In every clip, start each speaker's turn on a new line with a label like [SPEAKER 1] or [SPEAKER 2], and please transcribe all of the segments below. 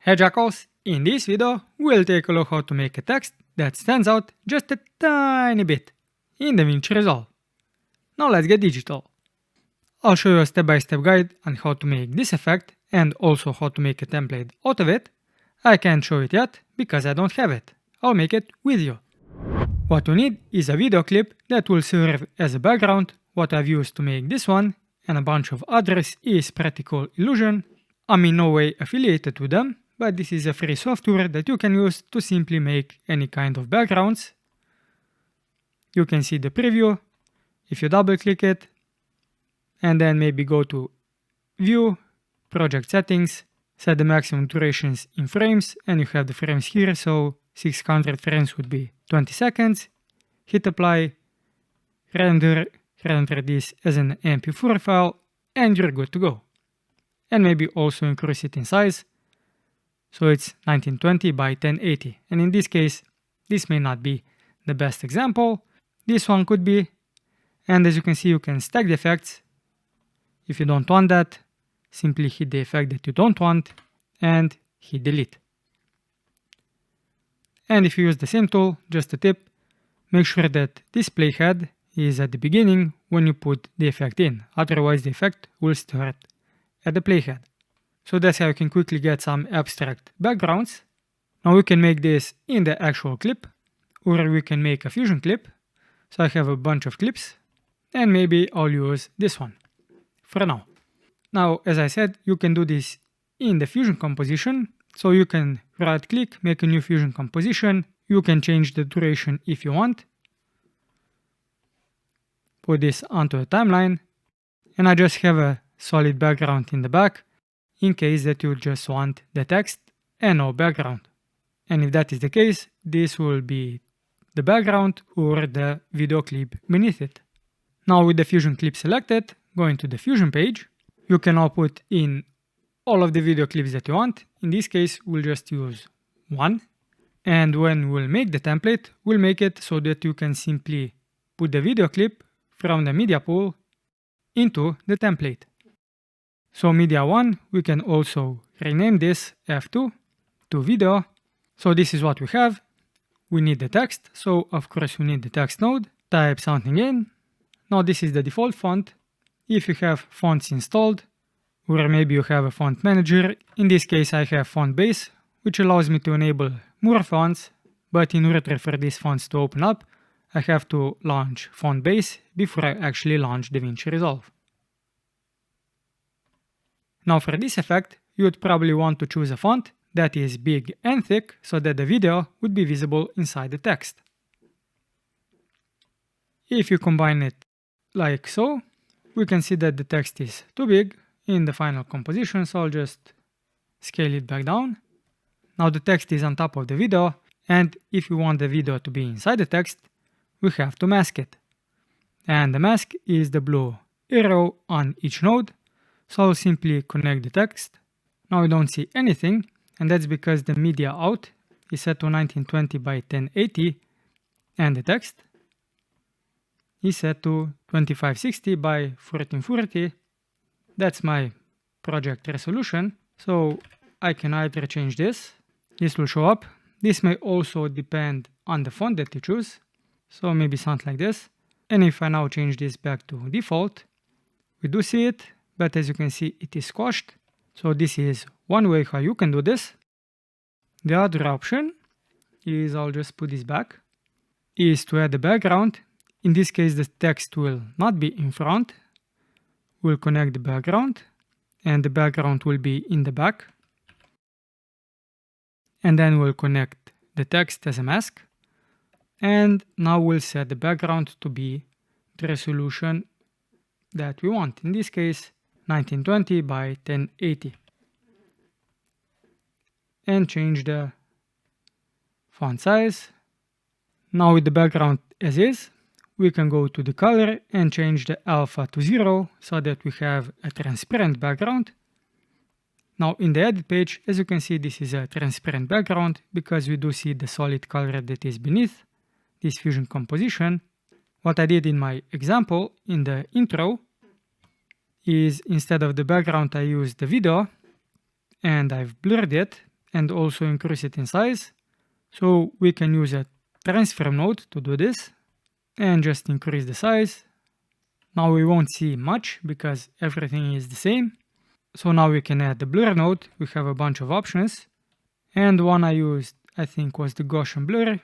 [SPEAKER 1] Hey Jackals, in this video we'll take a look how to make a text that stands out just a tiny bit in DaVinci Resolve. Now let's get digital. I'll show you a step-by-step guide on how to make this effect and also how to make a template out of it. I can't show it yet because I don't have it. I'll make it with you. What you need is a video clip that will serve as a background. What I've used to make this one and a bunch of others is Practical Illusion. I'm in no way affiliated with them, but this is a free software that you can use to simply make any kind of backgrounds. You can see the preview if you double click it, and then maybe go to View, Project Settings, set the maximum durations in frames, and you have the frames here, so 600 frames would be 20 seconds. Hit apply, render this as an MP4 file, and you're good to go. And maybe also increase it in size, so it's 1920 by 1080. And in this case, this may not be the best example. This one could be. And as you can see, you can stack the effects. If you don't want that, simply hit the effect that you don't want and hit delete. And if you use the same tool, just a tip, make sure that this playhead is at the beginning when you put the effect in. Otherwise, the effect will start at the playhead. So that's how you can quickly get some abstract backgrounds. Now we can make this in the actual clip, or we can make a fusion clip. So I have a bunch of clips, and maybe I'll use this one for now. Now, as I said, you can do this in the fusion composition. So you can right click, make a new fusion composition. You can change the duration if you want. Put this onto a timeline, and I just have a solid background in the back in case that you just want the text and no background. And if that is the case, this will be the background or the video clip beneath it. Now with the fusion clip selected, go into the fusion page. You can now put in all of the video clips that you want. In this case, we'll just use one. And when we'll make the template, we'll make it so that you can simply put the video clip from the media pool into the template. So media 1, we can also rename this F2 to video. So this is what we have. We need the text. So of course we need the text node. Type something in. Now this is the default font. If you have fonts installed, or maybe you have a font manager, in this case I have font base, which allows me to enable more fonts. But in order for these fonts to open up, I have to launch font base before I actually launch DaVinci Resolve. Now for this effect, you would probably want to choose a font that is big and thick so that the video would be visible inside the text. If you combine it like so, we can see that the text is too big in the final composition, so I'll just scale it back down. Now the text is on top of the video, and if we want the video to be inside the text, we have to mask it. And the mask is the blue arrow on each node. So I'll simply connect the text. Now we don't see anything, and that's because the media out is set to 1920 by 1080 and the text is set to 2560 by 1440. That's my project resolution. So I can either change this. This will show up. This may also depend on the font that you choose. So maybe something like this. And if I now change this back to default, we do see it. But as you can see, it is squashed. So this is one way how you can do this. The other option is, I'll just put this back, is to add the background. In this case, the text will not be in front. We'll connect the background, and the background will be in the back. And then we'll connect the text as a mask. And now we'll set the background to be the resolution that we want. In this case, 1920 by 1080. And change the font size. Now with the background as is, we can go to the color and change the alpha to 0 so that we have a transparent background. Now in the edit page, as you can see, this is a transparent background because we do see the solid color that is beneath this fusion composition. What I did in my example in the intro is instead of the background I used the video and I've blurred it and also increase it in size. So we can use a transform node to do this and just increase the size. Now we won't see much because everything is the same. So now we can add the blur node. We have a bunch of options. And one I used, I think, was the Gaussian blur.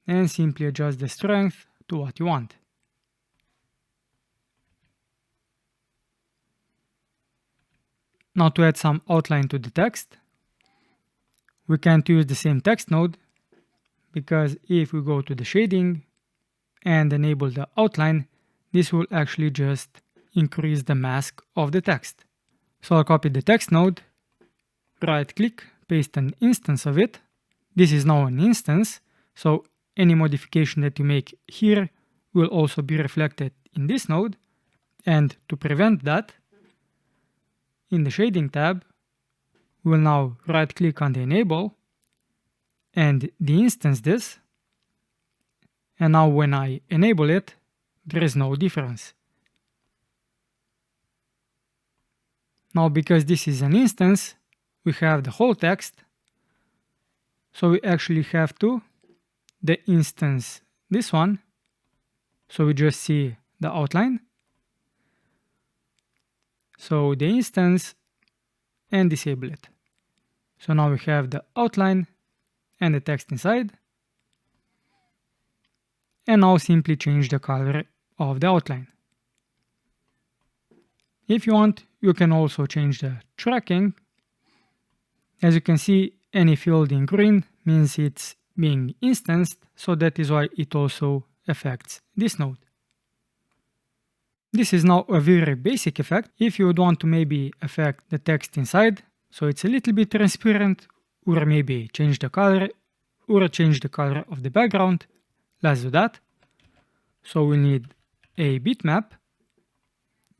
[SPEAKER 1] And simply adjust the strength to what you want. Now to add some outline to the text, we can't use the same text node because if we go to the shading and enable the outline, this will actually just increase the mask of the text. So I'll copy the text node, right click, paste an instance of it. This is now an instance, so any modification that you make here will also be reflected in this node. And to prevent that, in the shading tab, we'll now right click on the enable and de-instance this. And now when I enable it, there is no difference. Now because this is an instance, we have the whole text. So we actually have to de-instance this one. So we just see the outline. So the instance and disable it. So now we have the outline and the text inside. And now simply change the color of the outline. If you want, you can also change the tracking. As you can see, any field in green means it's being instanced, so that is why it also affects this node. This is now a very basic effect. If you would want to maybe affect the text inside, so it's a little bit transparent, or maybe change the color, or change the color of the background, let's do that. So we need a bitmap.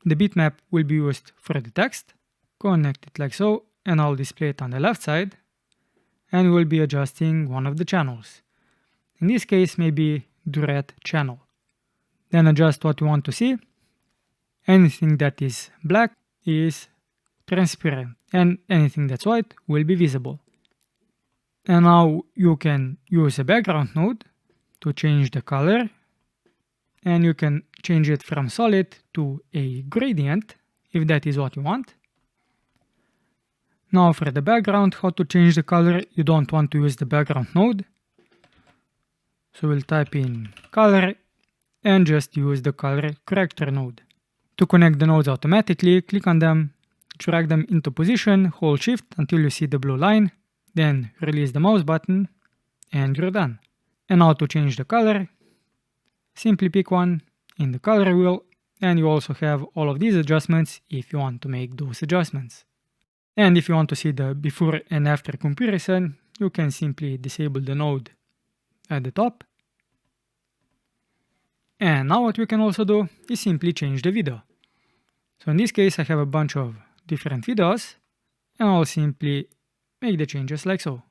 [SPEAKER 1] The bitmap will be used for the text. Connect it like so, and I'll display it on the left side. And we'll be adjusting one of the channels. In this case, maybe the red channel. Then adjust what you want to see. Anything that is black is transparent, and anything that's white will be visible. And now you can use a background node to change the color, and you can change it from solid to a gradient if that is what you want. Now for the background, how to change the color, you don't want to use the background node. So we'll type in color and just use the color corrector node. To connect the nodes automatically, click on them, drag them into position, hold shift until you see the blue line, then release the mouse button and you're done. And now to change the color, simply pick one in the color wheel, and you also have all of these adjustments if you want to make those adjustments. And if you want to see the before and after comparison, you can simply disable the node at the top. And now what we can also do is simply change the video. So in this case I have a bunch of different videos, and I'll simply make the changes like so.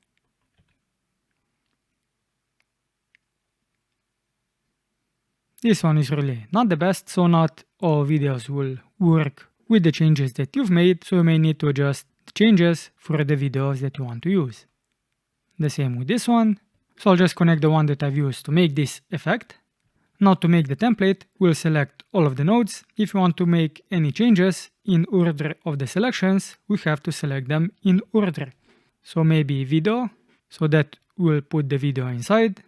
[SPEAKER 1] This one is really not the best, so not all videos will work with the changes that you've made, so you may need to adjust the changes for the videos that you want to use. The same with this one, so I'll just connect the one that I've used to make this effect. Now to make the template, we'll select all of the nodes. If you want to make any changes in order of the selections, we have to select them in order. So maybe video, so that we'll put the video inside.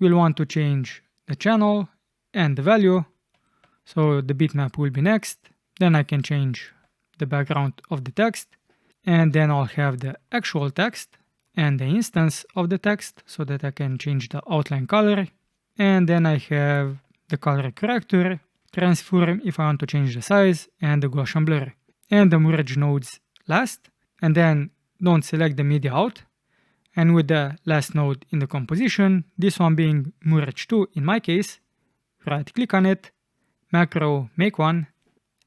[SPEAKER 1] We'll want to change the channel and the value, so the bitmap will be next. Then I can change the background of the text, and then I'll have the actual text and the instance of the text, so that I can change the outline color. And then I have the color corrector, transform if I want to change the size, and the Gaussian blur. And the merge nodes last, and then don't select the media out. And with the last node in the composition, this one being merge 2 in my case, right click on it, macro make one,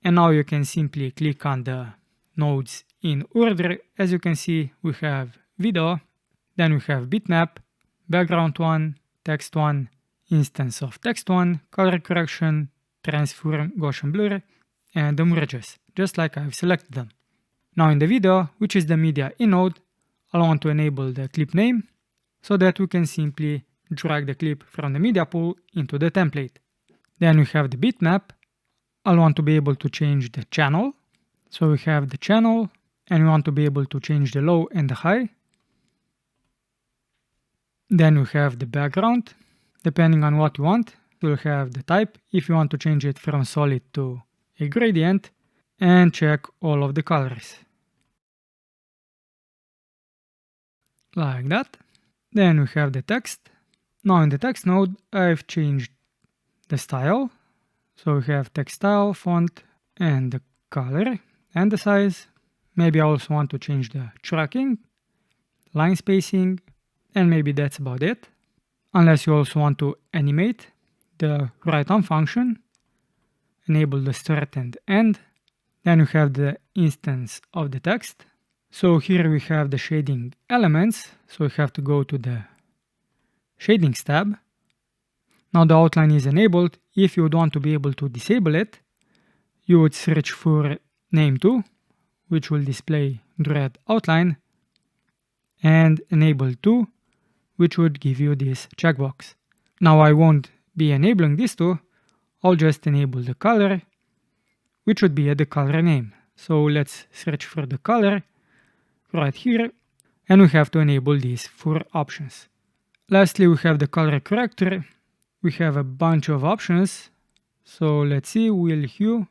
[SPEAKER 1] and now you can simply click on the nodes in order. As you can see, we have video, then we have bitmap, background one, text one, instance of text one, color correction, transform, Gaussian blur, and the merges, just like I've selected them. Now in the video, which is the media in node, I want to enable the clip name so that we can simply drag the clip from the media pool into the template. Then we have the bitmap. I want to be able to change the channel. So we have the channel and we want to be able to change the low and the high. Then we have the background. Depending on what you want, we'll have the type if you want to change it from solid to a gradient, and check all of the colors. Like that. Then we have the text. Now in the text node, I've changed the style. So we have text style, font, and the color, and the size. Maybe I also want to change the tracking, line spacing, and maybe that's about it. Unless you also want to animate the write-on function, enable the start and end. Then we have the instance of the text. So here we have the shading elements. So we have to go to the shadings tab. Now the outline is enabled. If you would want to be able to disable it, you would search for name to, which will display the red outline, and enable to, which would give you this checkbox. Now I won't be enabling these two. I'll just enable the color, which would be the color name. So let's search for the color right here, and we have to enable these 4 options. Lastly, we have the color corrector. We have a bunch of options. So let's see, wheel hue.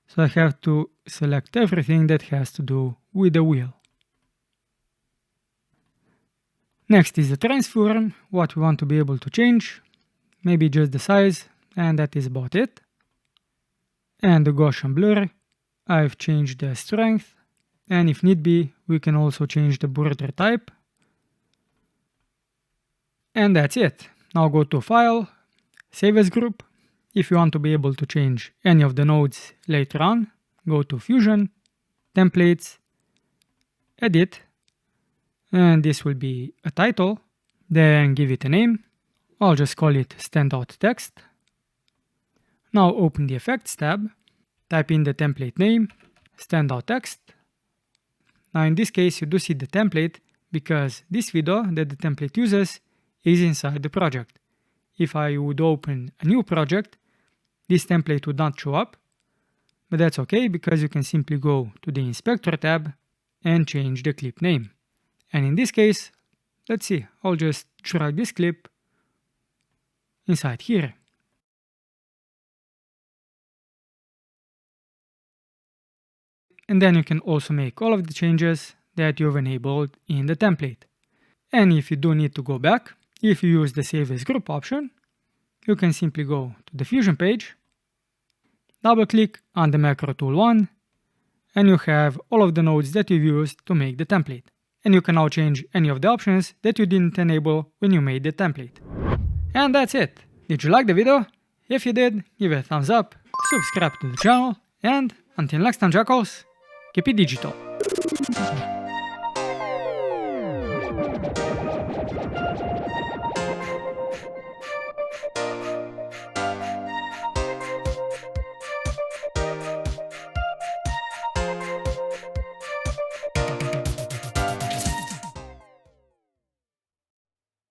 [SPEAKER 1] So I have to select everything that has to do with the wheel. Next is the transform, what we want to be able to change. Maybe just the size, and that is about it. And the Gaussian blur, I've changed the strength, and if need be, we can also change the border type. And that's it. Now go to File, Save as Group. If you want to be able to change any of the nodes later on, go to Fusion, Templates, Edit, and this will be a title. Then give it a name. I'll just call it Standout Text. Now open the Effects tab, type in the template name, Standout Text. Now in this case you do see the template because this video that the template uses is inside the project. If I would open a new project, this template would not show up, but that's okay because you can simply go to the Inspector tab and change the clip name. And in this case, let's see, I'll just drag this clip inside here. And then you can also make all of the changes that you've enabled in the template. And if you do need to go back, if you use the Save as Group option, you can simply go to the Fusion page, double click on the macro tool 1, and you have all of the nodes that you've used to make the template. And you can now change any of the options that you didn't enable when you made the template. And that's it. Did you like the video? If you did, give it a thumbs up, subscribe to the channel, and until next time, jackals, keep it digital.